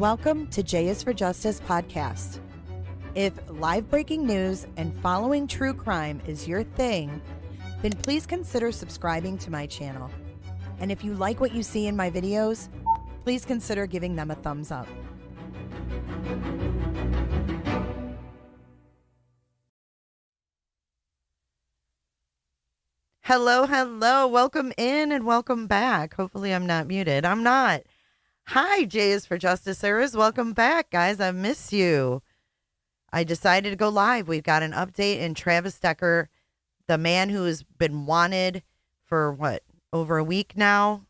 Welcome to J is for Justice podcast. If live breaking news and following true crime is your thing, then please consider subscribing to my channel. And if you like what you see in my videos, please consider giving them a thumbs up. Hello. Welcome in and welcome back. Hopefully I'm not muted. I'm not. Hi, J is for Justiceers. Welcome back, guys. I miss you. I decided to go live. We've got an update in Paityn Decker, the man who has been wanted for, over a week now?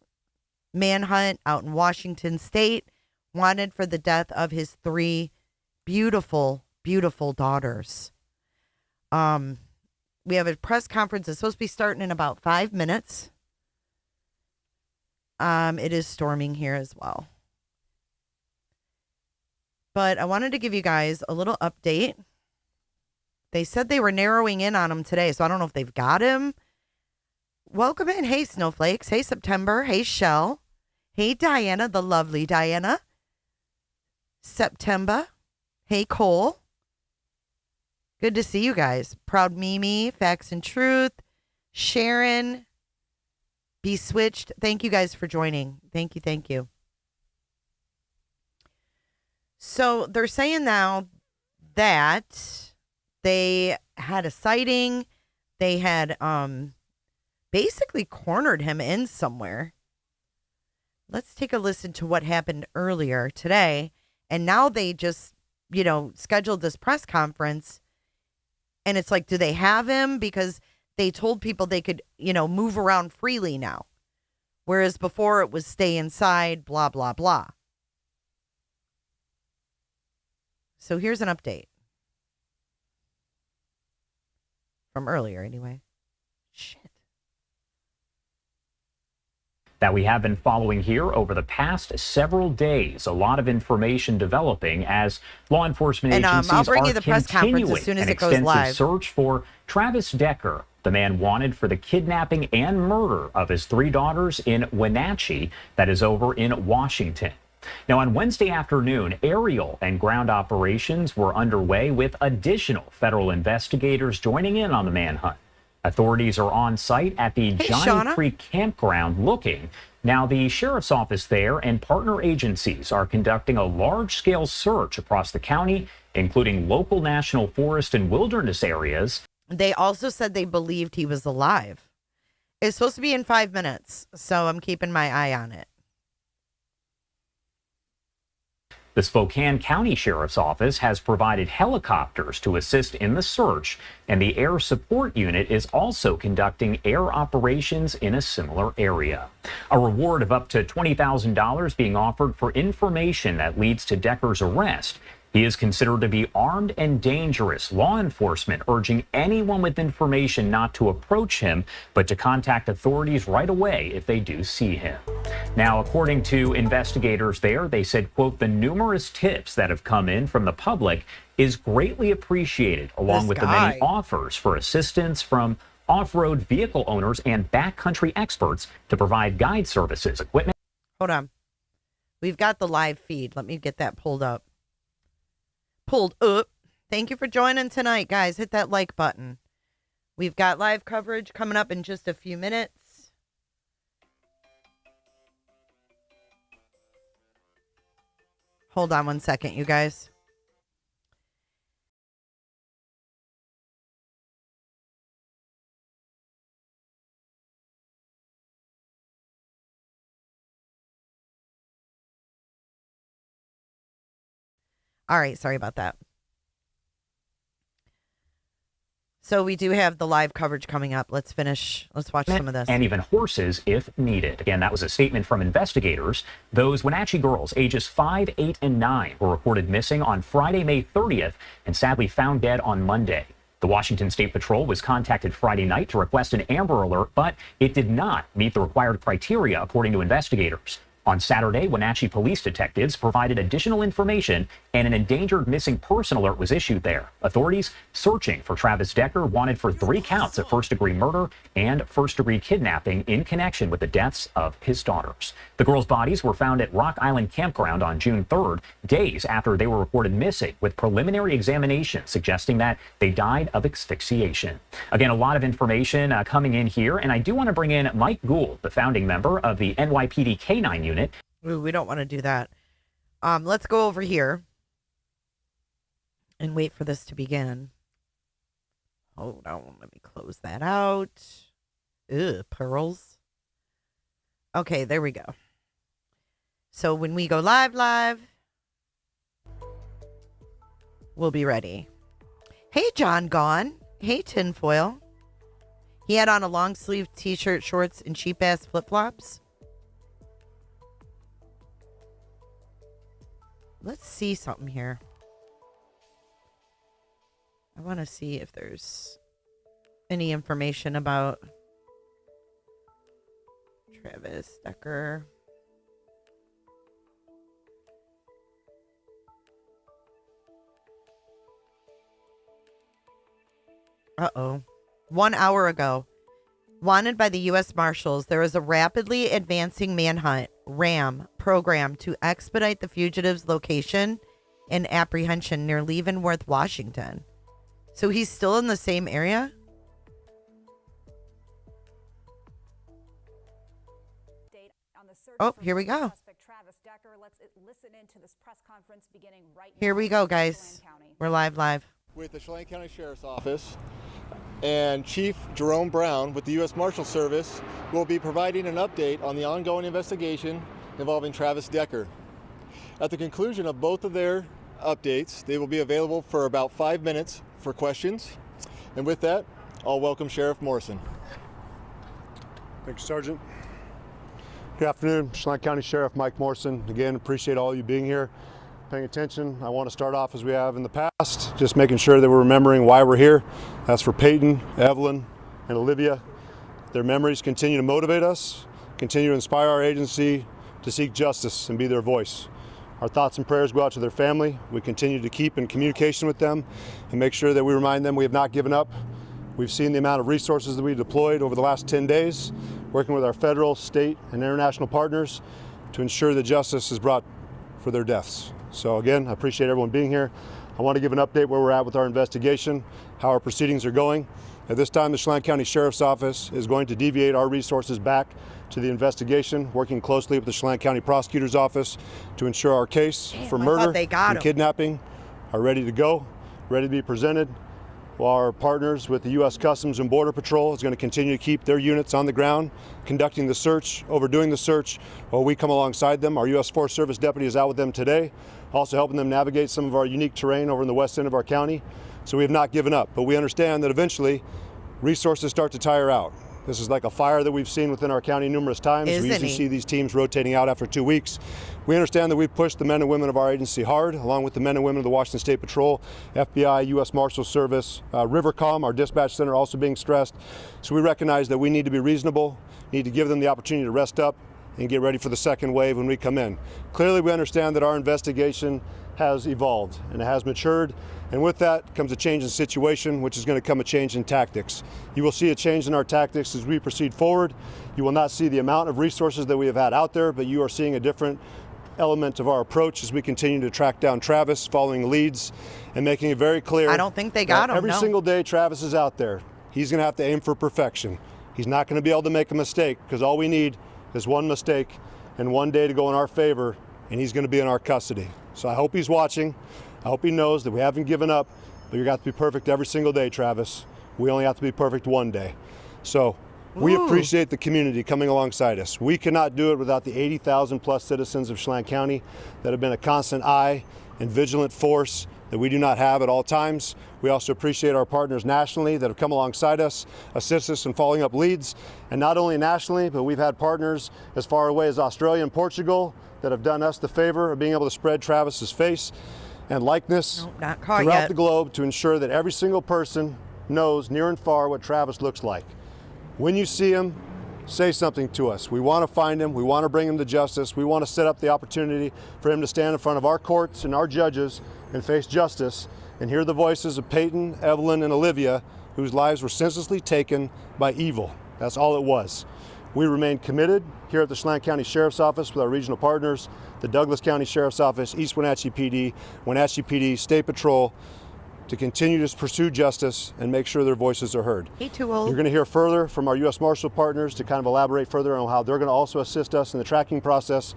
Manhunt out in Washington State, wanted for the death of his three beautiful, beautiful daughters. We have a press conference that's supposed to be starting in about 5 minutes. It is storming here as well. But I wanted to give you guys a little update. They said they were narrowing in on him today, so I don't know if they've got him. Welcome in. Hey, Snowflakes. Hey, September. Hey, Shell. Hey, Diana, the lovely Diana. September. Hey, Cole. Good to see you guys. Proud Mimi, Facts and Truth, Sharon, Be Switched. Thank you guys for joining. Thank you. So they're saying now that they had a sighting. They had basically cornered him in somewhere. Let's take a listen to what happened earlier today. And now they just, scheduled this press conference. And it's like, do they have him? Because they told people they could, move around freely now. Whereas before it was stay inside, blah, blah, blah. So here's an update. From earlier, anyway. Shit. That we have been following here over the past several days. A lot of information developing as law enforcement agencies I'll bring are you the press conference as soon as it goes live. Search for Paityn Decker, the man wanted for the kidnapping and murder of his three daughters in Wenatchee, that is over in Washington. Now, on Wednesday afternoon, aerial and ground operations were underway with additional federal investigators joining in on the manhunt. Authorities are on site at the Johnny Creek campground looking. Now, the sheriff's office there and partner agencies are conducting a large-scale search across the county, including local national forest and wilderness areas. They also said they believed he was alive. It's supposed to be in 5 minutes, so I'm keeping my eye on it. The Spokane County Sheriff's Office has provided helicopters to assist in the search, and the Air Support Unit is also conducting air operations in a similar area. A reward of up to $20,000 being offered for information that leads to Decker's arrest. He is considered to be armed and dangerous. Law enforcement urging anyone with information not to approach him, but to contact authorities right away if they do see him. Now, according to investigators there, they said, quote, the numerous tips that have come in from the public is greatly appreciated, along with the many offers for assistance from off-road vehicle owners and backcountry experts to provide guide services, equipment. Hold on. We've got the live feed. Let me get that pulled up. Thank you for joining tonight, guys. Hit that like button. We've got live coverage coming up in just a few minutes. Hold on one second, you guys. All right, sorry about that. So we do have the live coverage coming up. Let's watch some of this. And even horses if needed. Again, that was a statement from investigators. Those Wenatchee girls ages 5, 8, and 9 were reported missing on Friday, May 30th, and sadly found dead on Monday. The Washington State Patrol was contacted Friday night to request an Amber Alert, but it did not meet the required criteria, according to investigators. On Saturday, Wenatchee police detectives provided additional information and an endangered missing person alert was issued there. Authorities searching for Travis Decker, wanted for 3 counts of first-degree murder and first-degree kidnapping in connection with the deaths of his daughters. The girls' bodies were found at Rock Island Campground on June 3rd, days after they were reported missing, with preliminary examination suggesting that they died of asphyxiation. Again, a lot of information coming in here, and I do want to bring in Mike Gould, the founding member of the NYPD K-9 unit. Ooh, we don't want to do that. Let's go over here and wait for this to begin. Hold on, let me close that out. Ugh, pearls. Okay, there we go. So when we go live, we'll be ready. Hey, John Gone. Hey, Tinfoil. He had on a long sleeve t-shirt, shorts, and cheap ass flip-flops. Let's see something here. I want to see if there's any information about Travis Decker. Uh-oh. 1 hour ago, wanted by the U.S. Marshals, there is a rapidly advancing manhunt, RAM, program to expedite the fugitive's location and apprehension near Leavenworth, Washington. So he's still in the same area? Oh, here we go. Here we go, guys. We're live. With the Chelan County Sheriff's Office, and Chief Jerome Brown with the U.S. Marshal Service will be providing an update on the ongoing investigation involving Travis Decker. At the conclusion of both of their updates, they will be available for about 5 minutes for questions. And with that, I'll welcome Sheriff Morrison. Thank you, Sergeant. Good afternoon, Chelan County Sheriff Mike Morrison. Again, appreciate all you being here, paying attention. I want to start off as we have in the past, just making sure that we're remembering why we're here. That's for Paityn, Evelyn, and Olivia. Their memories continue to motivate us, continue to inspire our agency to seek justice and be their voice. Our thoughts and prayers go out to their family. We continue to keep in communication with them and make sure that we remind them we have not given up. We've seen the amount of resources that we deployed over the last 10 days, working with our federal, state, and international partners to ensure that justice is brought for their deaths. So again, I appreciate everyone being here. I want to give an update where we're at with our investigation, how our proceedings are going. At this time, the Chelan County Sheriff's Office is going to deviate our resources back to the investigation, working closely with the Chelan County Prosecutor's Office to ensure our case for murder and kidnapping are ready to go, ready to be presented. While our partners with the U.S. Customs and Border Patrol is going to continue to keep their units on the ground, conducting the search, overdoing the search, while we come alongside them. Our U.S. Forest Service deputy is out with them today, also helping them navigate some of our unique terrain over in the west end of our county. So we have not given up, but we understand that eventually resources start to tire out. This is like a fire that we've seen within our county numerous times. We usually see these teams rotating out after 2 weeks. We understand that we've pushed the men and women of our agency hard, along with the men and women of the Washington State Patrol, FBI, U.S. Marshals Service, Rivercom, our dispatch center also being stressed. So we recognize that we need to be reasonable, need to give them the opportunity to rest up and get ready for the second wave when we come in. Clearly, we understand that our investigation has evolved and it has matured. And with that comes a change in situation, which is going to come a change in tactics. You will see a change in our tactics as we proceed forward. You will not see the amount of resources that we have had out there, but you are seeing a different element of our approach as we continue to track down Travis, following leads and making it very clear. I don't think they got him. Every single day Travis is out there, he's going to have to aim for perfection. He's not going to be able to make a mistake, because all we need is one mistake and one day to go in our favor, and he's going to be in our custody. So I hope he's watching. I hope he knows that we haven't given up, but you got to be perfect every single day, Travis. We only have to be perfect one day. So we appreciate the community coming alongside us. We cannot do it without the 80,000 plus citizens of Chelan County that have been a constant eye and vigilant force that we do not have at all times. We also appreciate our partners nationally that have come alongside us, assist us in following up leads. And not only nationally, but we've had partners as far away as Australia and Portugal that have done us the favor of being able to spread Travis's face and likeness throughout the globe to ensure that every single person knows near and far what Travis looks like. When you see him, say something to us. We want to find him. We want to bring him to justice. We want to set up the opportunity for him to stand in front of our courts and our judges and face justice and hear the voices of Paityn, Evelyn, and Olivia, whose lives were senselessly taken by evil. That's all it was. We remain committed here at the Chelan County Sheriff's Office with our regional partners, the Douglas County Sheriff's Office, East Wenatchee PD, Wenatchee PD, State Patrol, to continue to pursue justice and make sure their voices are heard. Hey, too old. You're going to hear further from our U.S. Marshal partners to kind of elaborate further on how they're going to also assist us in the tracking process.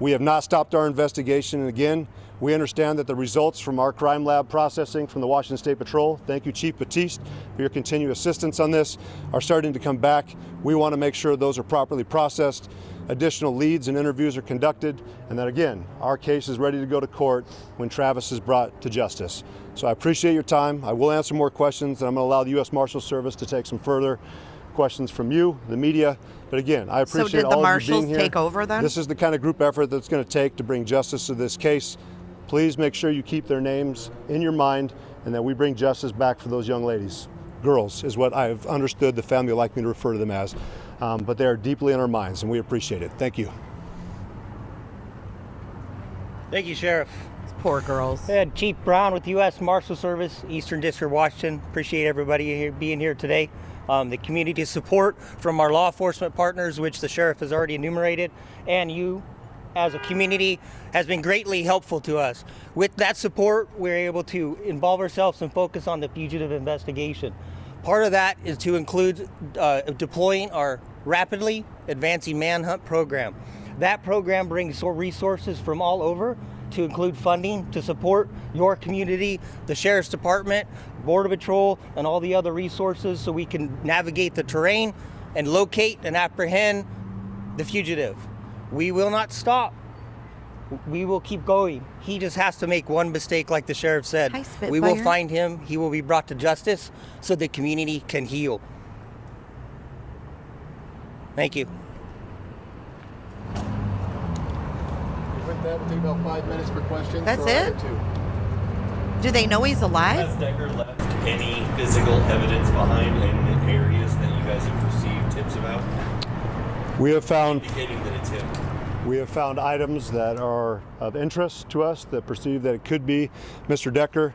We have not stopped our investigation, and again, we understand that the results from our crime lab processing from the Washington State Patrol, thank you Chief Batiste for your continued assistance on this, are starting to come back. We want to make sure those are properly processed, additional leads and interviews are conducted, and that again, our case is ready to go to court when Travis is brought to justice. So I appreciate your time. I will answer more questions, and I'm going to allow the U.S. Marshal Service to take some further questions from you, the media. But again, I appreciate So did the all marshals of you being here. take over then? This is the kind of group effort that's going to take to bring justice to this case. Please make sure you keep their names in your mind and that we bring justice back for those young ladies. Girls is what I've understood the family would like me to refer to them as. But they are deeply in our minds, and we appreciate it. Thank you. Thank you, Sheriff. Poor girls. Chief Brown with the U.S. Marshal Service, Eastern District, Washington. Appreciate everybody here being here today. The community support from our law enforcement partners, which the Sheriff has already enumerated, and you as a community has been greatly helpful to us. With that support, we're able to involve ourselves and focus on the fugitive investigation. Part of that is to include deploying our rapidly advancing manhunt program. That program brings resources from all over to include funding to support your community, the Sheriff's Department, Border Patrol, and all the other resources so we can navigate the terrain and locate and apprehend the fugitive. We will not stop. We will keep going. He just has to make one mistake, like the Sheriff said. Hi, Spitfire. We will find him. He will be brought to justice so the community can heal. Thank you. With that, we'll take about 5 minutes for questions. That's for it? item 2. Do they know he's alive? Has Decker left any physical evidence behind in the areas that you guys have received tips about? We have found Indicating that it's him. We have found items that are of interest to us that perceive that it could be Mr. Decker.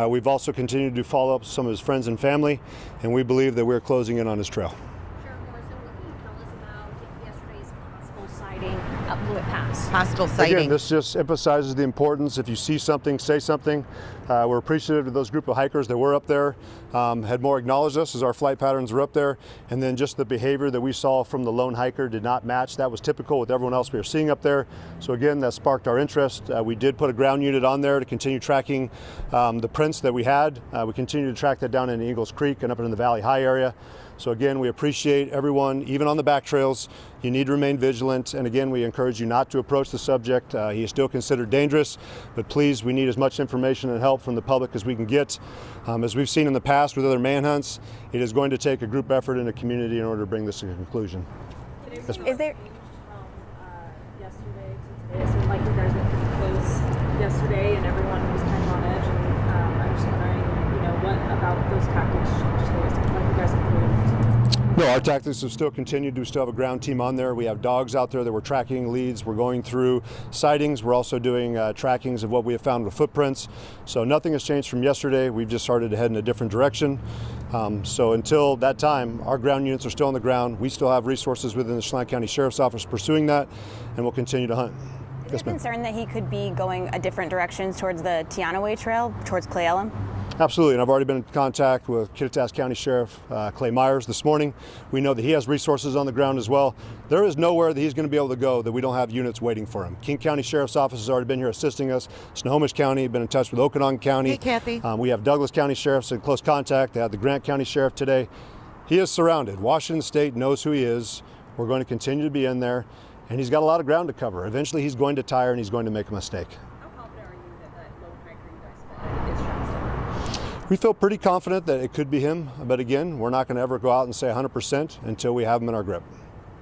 We've also continued to follow up with some of his friends and family, and we believe that we're closing in on his trail. Sheriff Morrison, what can you tell us about yesterday's possible sighting at Blewett Pass? Hostile sighting. Again, this just emphasizes the importance. If you see something, say something. We're appreciative of those group of hikers that were up there, had more acknowledged us as our flight patterns were up there, and then just the behavior that we saw from the lone hiker did not match. That was typical with everyone else we were seeing up there. So again, that sparked our interest. We did put a ground unit on there to continue tracking the prints that we had. We continue to track that down in Eagles Creek and up in the Valley High area. So again, we appreciate everyone, even on the back trails. You need to remain vigilant, and again, we encourage you not to approach the subject. He is still considered dangerous, but please, we need as much information and help from the public as we can get. As we've seen in the past with other manhunts, it is going to take a group effort in a community in order to bring this to a conclusion. Is there yesterday to today? It seemed like you guys were pretty close yesterday, and everyone was kind of on edge. And I'm just wondering, what about those tactics changed today? It seemed like you guys improved. No, our tactics have still continued. We still have a ground team on there. We have dogs out there that we're tracking leads. We're going through sightings. We're also doing trackings of what we have found with footprints. So nothing has changed from yesterday. We've just started to head in a different direction. So until that time, our ground units are still on the ground. We still have resources within the Chelan County Sheriff's Office pursuing that, and we'll continue to hunt. Is there concern that he could be going a different direction towards the Teanaway Trail, towards Clay Ellen? Absolutely, and I've already been in contact with Kittitas County Sheriff Clay Myers this morning. We know that he has resources on the ground as well. There is nowhere that he's going to be able to go that we don't have units waiting for him. King County Sheriff's Office has already been here assisting us. Snohomish County, been in touch with Okanogan County. Hey, Kathy. We have Douglas County Sheriffs in close contact. They have the Grant County Sheriff today. He is surrounded. Washington State knows who he is. We're going to continue to be in there, and he's got a lot of ground to cover. Eventually, he's going to tire and he's going to make a mistake. How confident are you that lone hiker you guys spotted is Travis Decker? We feel pretty confident that it could be him, but again, we're not going to ever go out and say 100% until we have him in our grip.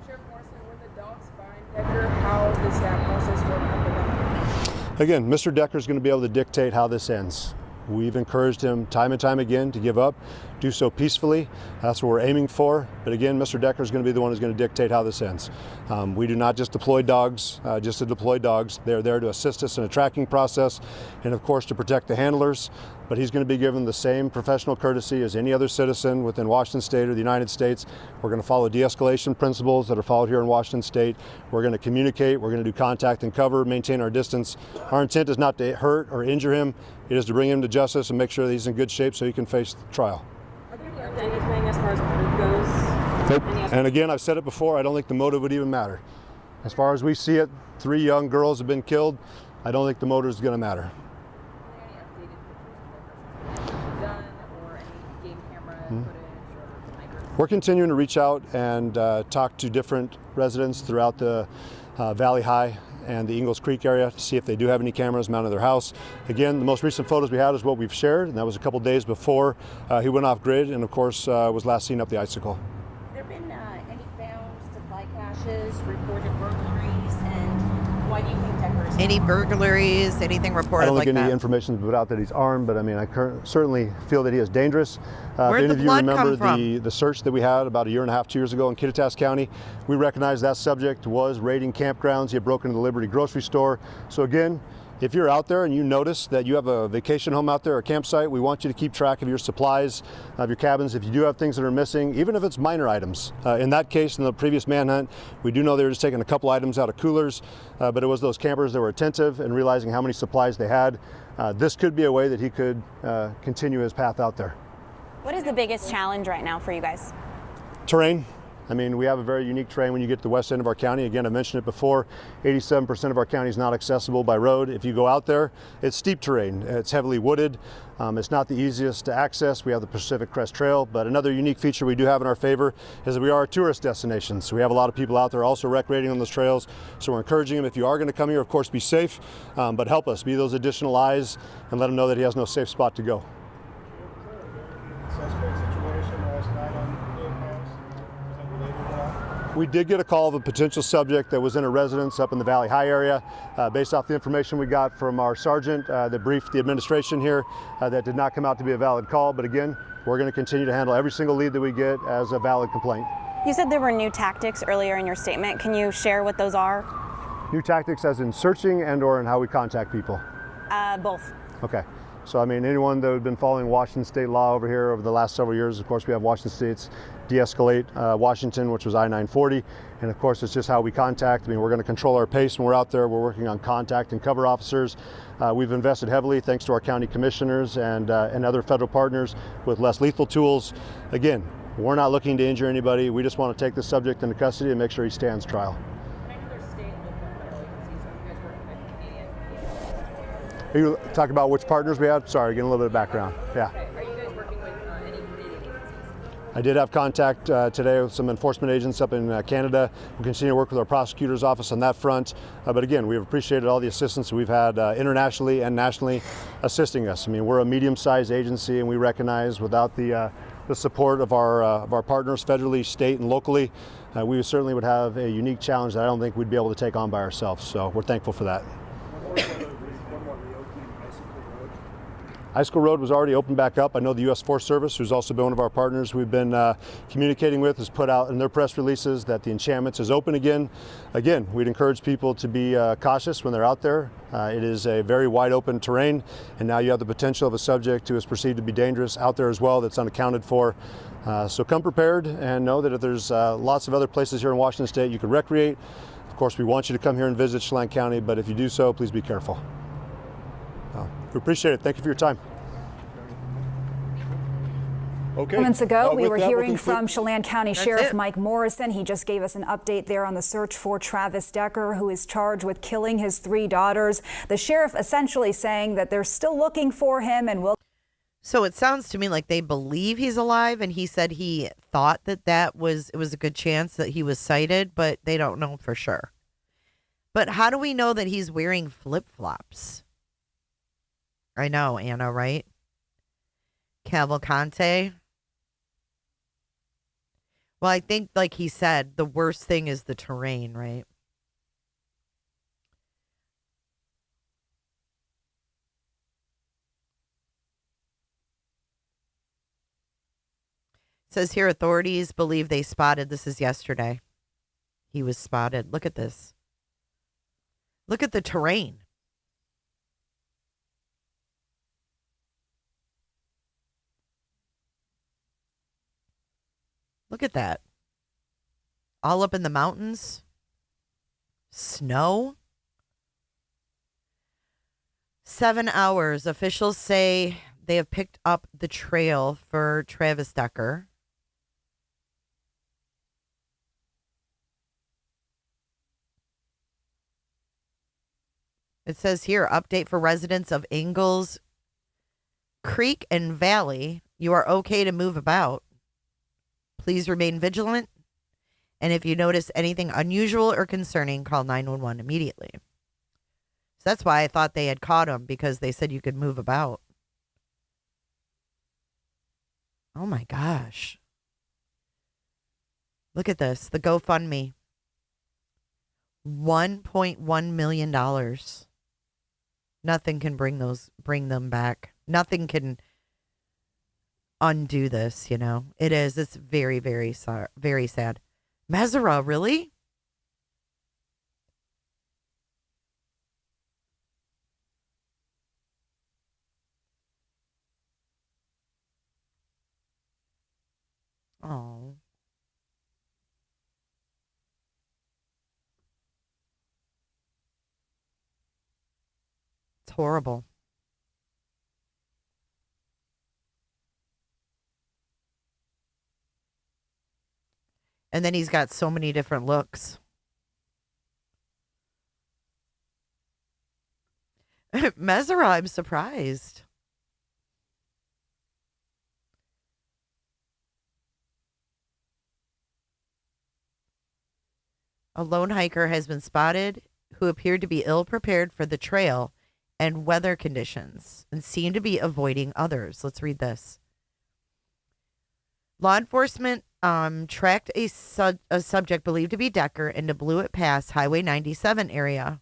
Sheriff Morrison, when the dogs find Decker, how does that process work under them? Again, Mr. Decker is going to be able to dictate how this ends. We've encouraged him time and time again to give up, do so peacefully. That's what we're aiming for. But again, Mr. Decker is going to be the one who's going to dictate how this ends. We do not just deploy dogs, just to deploy dogs. They're there to assist us in a tracking process and, of course, to protect the handlers. But he's going to be given the same professional courtesy as any other citizen within Washington State or the United States. We're going to follow de-escalation principles that are followed here in Washington State. We're going to communicate. We're going to do contact and cover, maintain our distance. Our intent is not to hurt or injure him. It is to bring him to justice and make sure that he's in good shape so he can face the trial. Have you learned anything as far as motive goes? Nope. And again, I've said it before, I don't think the motive would even matter. As far as we see it, 3 young girls have been killed. I don't think the motive is going to matter. We're continuing to reach out and talk to different residents throughout the Valley High and the Ingalls Creek area to see if they do have any cameras mounted in their house. Again, the most recent photos we had is what we've shared, and that was a couple days before he went off grid and, of course, was last seen up the icicle. Have there been any found supply caches, reported burglaries, and why do you think Decker is Any burglaries, anything reported I don't like think any that? information is put out that he's armed, but I mean, I certainly feel that he is dangerous. Where'd if any the of you blood remember come from? the search that we had about 1.5 years, 2 years ago in Kittitas County, we recognized that subject was raiding campgrounds. He had broken into the Liberty grocery store. So again, if you're out there and you notice that you have a vacation home out there, a campsite, we want you to keep track of your supplies, of your cabins. If you do have things that are missing, even if it's minor items. In that case, in the previous manhunt, we do know they were just taking a couple items out of coolers, but it was those campers that were attentive and realizing how many supplies they had. This could be a way that he could continue his path out there. What is the biggest challenge right now for you guys? Terrain. I mean, we have a very unique terrain when you get to the west end of our county. Again, I mentioned it before, 87% of our county is not accessible by road. If you go out there, it's steep terrain. It's heavily wooded. It's not the easiest to access. We have the Pacific Crest Trail, but another unique feature we do have in our favor is that we are a tourist destination. So we have a lot of people out there also recreating on those trails. So we're encouraging them, if you are going to come here, of course, be safe, but help us be those additional eyes and let him know that he has no safe spot to go. Suspect situation last night on the house. Is that related to that? We did get a call of a potential subject that was in a residence up in the Valley High area. Based off the information we got from our sergeant that briefed the administration here, that did not come out to be a valid call. But again, we're going to continue to handle every single lead that we get as a valid complaint. You said there were new tactics earlier in your statement. Can you share what those are? New tactics as in searching and or in how we contact people? Both. Okay. So, I mean, anyone that had been following Washington state law over here over the last several years, of course, we have Washington state's de-escalate Washington, which was I-940. And of course, it's just how we contact. I mean, we're going to control our pace when we're out there. We're working on contact and cover officers. We've invested heavily, thanks to our county commissioners and other federal partners, with less lethal tools. Again, we're not looking to injure anybody. We just want to take the subject into custody and make sure he stands trial. Are you talking about which partners we have? Sorry, getting a little bit of background. Yeah. Are you guys working with any Canadian agencies? I did have contact today with some enforcement agents up in Canada. We'll continue to work with our prosecutor's office on that front. But again, we've appreciated all the assistance we've had internationally and nationally assisting us. I mean, we're a medium-sized agency, and we recognize without the support of our partners federally, state, and locally, we certainly would have a unique challenge that I don't think we'd be able to take on by ourselves. So we're thankful for that. Icicle Road was already opened back up. I know the U.S. Forest Service, who's also been one of our partners we've been communicating with, has put out in their press releases that the enchantments is open again. Again, we'd encourage people to be cautious when they're out there. It is a very wide open terrain, and now you have the potential of a subject who is perceived to be dangerous out there as well that's unaccounted for. So come prepared and know that if there's lots of other places here in Washington State you can recreate. Of course, we want you to come here and visit Chelan County, but if you do so, please be careful. We appreciate it. Thank you for your time. Okay. Moments ago, we With were that, we'll hearing conclude- from Chelan County That's Sheriff it. Mike Morrison. He just gave us an update there on the search for Travis Decker, who is charged with killing his 3 daughters. The sheriff essentially saying that they're still looking for him and will. So it sounds to me like they believe he's alive, and he said he thought that it was a good chance that he was sighted, but they don't know for sure. But how do we know that he's wearing flip-flops? I know, Anna, right? Cavalcante. Well, I think, like he said, the worst thing is the terrain, right? Says here authorities believe they spotted, this is yesterday. He was spotted. Look at this. Look at the terrain. Look at that. All up in the mountains. Snow. 7 hours. Officials say they have picked up the trail for Travis Decker. It says here, update for residents of Ingalls Creek and Valley. You are okay to move about. Please remain vigilant. And if you notice anything unusual or concerning, call 911 immediately. So that's why I thought they had caught him, because they said you could move about. Oh my gosh. Look at this. The GoFundMe. $1.1 million. Nothing can bring them back. Nothing can undo this, you know. It is. It's very, very, very sad. Mesera, really? Oh. It's horrible. And then he's got so many different looks. Mesera, I'm surprised. A lone hiker has been spotted who appeared to be ill prepared for the trail and weather conditions and seemed to be avoiding others. Let's read this. Law enforcement tracked a subject believed to be Decker into Blewett Pass Highway 97 area.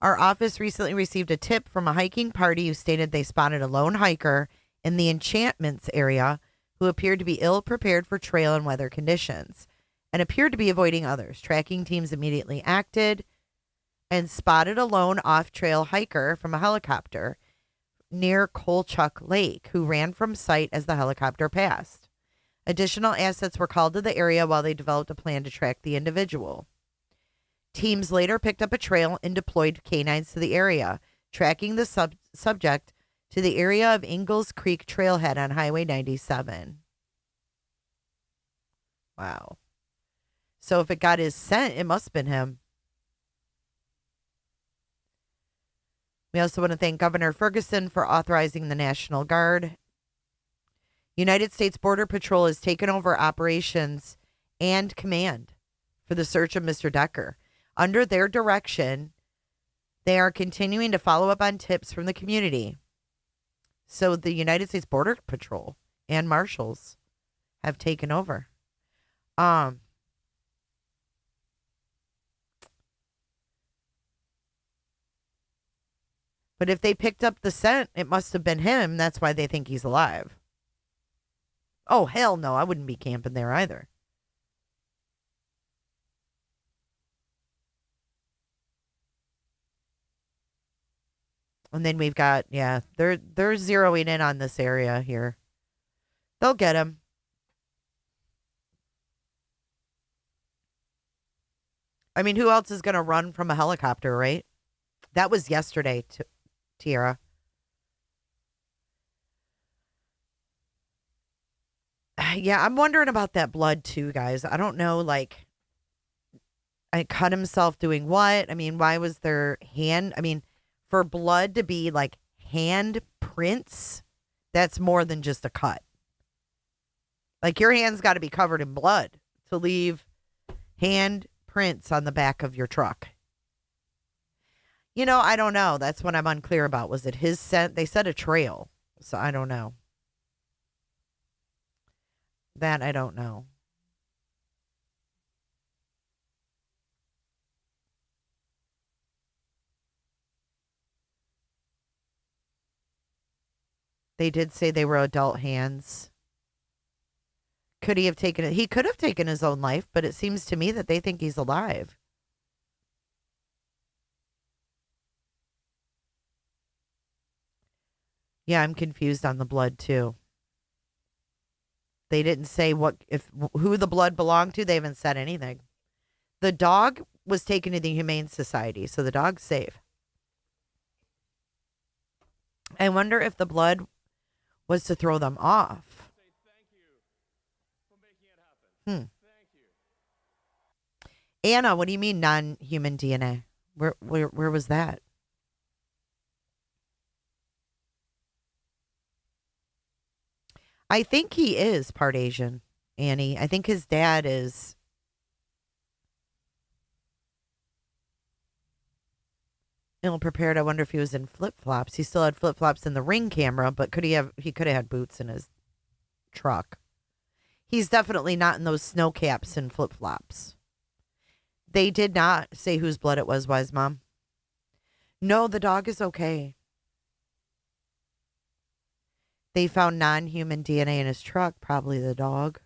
Our office recently received a tip from a hiking party who stated they spotted a lone hiker in the Enchantments area who appeared to be ill prepared for trail and weather conditions and appeared to be avoiding others. Tracking teams immediately acted and spotted a lone off-trail hiker from a helicopter near Kolchuk Lake who ran from sight as the helicopter passed. Additional assets were called to the area while they developed a plan to track the individual. Teams later picked up a trail and deployed canines to the area, tracking the subject to the area of Ingalls Creek trailhead on Highway 97. Wow. So if it got his scent, it must have been him. We also want to thank Governor Ferguson for authorizing the National Guard. United States Border Patrol has taken over operations and command for the search of Mr. Decker. Under their direction, they are continuing to follow up on tips from the community. So the United States Border Patrol and marshals have taken over. But if they picked up the scent, it must have been him. That's why they think he's alive. Oh, hell no. I wouldn't be camping there either. And then we've got, yeah, they're zeroing in on this area here. They'll get him. I mean, who else is going to run from a helicopter, right? That was yesterday, Tiara. Yeah, I'm wondering about that blood too, guys. I don't know, like, I cut himself doing what? I mean, why was there hand? I mean, for blood to be like hand prints, that's more than just a cut. Like, your hand's got to be covered in blood to leave hand prints on the back of your truck. You know, I don't know. That's what I'm unclear about. Was it his scent? They said a trail, so I don't know. That I don't know. They did say they were adult hands. Could he have taken it? He could have taken his own life, but it seems to me that they think he's alive. Yeah, I'm confused on the blood too. They didn't say who the blood belonged to. They haven't said anything. The dog was taken to the Humane Society, so the dog's safe. I wonder if the blood was to throw them off. Anna, what do you mean non-human DNA? Where was that? I think he is part Asian, Annie. I think his dad is. Ill prepared. I wonder if he was in flip-flops. He still had flip-flops in the ring camera, but he could have had boots in his truck. He's definitely not in those snow caps and flip-flops. They did not say whose blood it was, Wise Mom. No, the dog is okay. They found non-human DNA in his truck, probably the dog.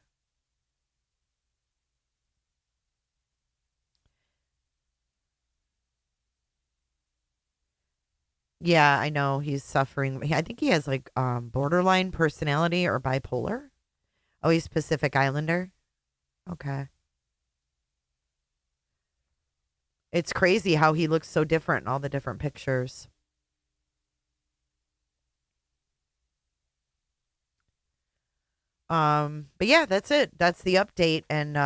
Yeah, I know he's suffering. I think he has like borderline personality or bipolar. Oh, he's Pacific Islander. Okay. It's crazy how he looks so different in all the different pictures. But yeah, that's it. That's the update. And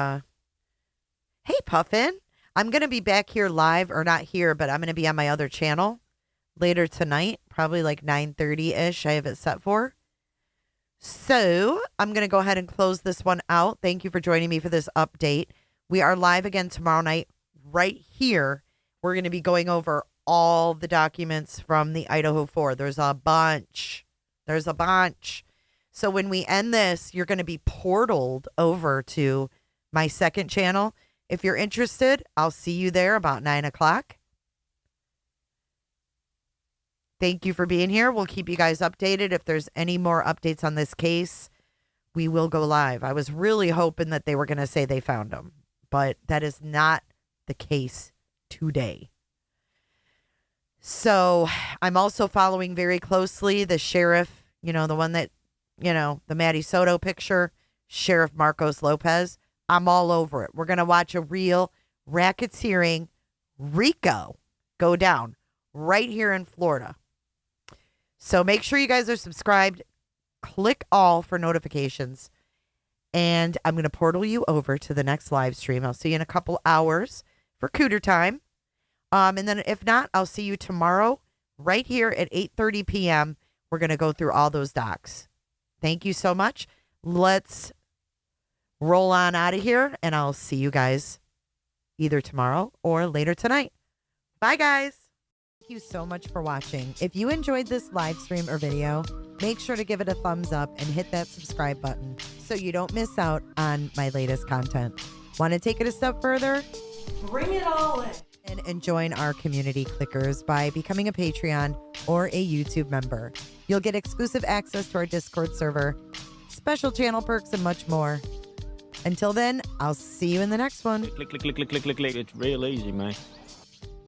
hey, Puffin, I'm gonna be back here live, or not here, but I'm gonna be on my other channel later tonight, probably like 9:30-ish. I have it set for. So I'm gonna go ahead and close this one out. Thank you for joining me for this update. We are live again tomorrow night, right here. We're gonna be going over all the documents from the Idaho 4. There's a bunch. So when we end this, you're going to be portaled over to my second channel. If you're interested, I'll see you there about 9 o'clock. Thank you for being here. We'll keep you guys updated. If there's any more updates on this case, we will go live. I was really hoping that they were going to say they found him, but that is not the case today. So I'm also following very closely the sheriff, the one that, the Matty Soto picture, Sheriff Marcos Lopez. I'm all over it. We're going to watch a real racketeering RICO go down right here in Florida. So make sure you guys are subscribed. Click all for notifications. And I'm going to portal you over to the next live stream. I'll see you in a couple hours for Cooter Time. And then if not, I'll see you tomorrow right here at 8:30 p.m. We're going to go through all those docs. Thank you so much. Let's roll on out of here, and I'll see you guys either tomorrow or later tonight. Bye, guys. Thank you so much for watching. If you enjoyed this live stream or video, make sure to give it a thumbs up and hit that subscribe button so you don't miss out on my latest content. Want to take it a step further? Bring it all in. And join our community clickers by becoming a Patreon or a YouTube member. You'll get exclusive access to our Discord server, special channel perks, and much more. Until then, I'll see you in the next one. Click. It's real easy, man.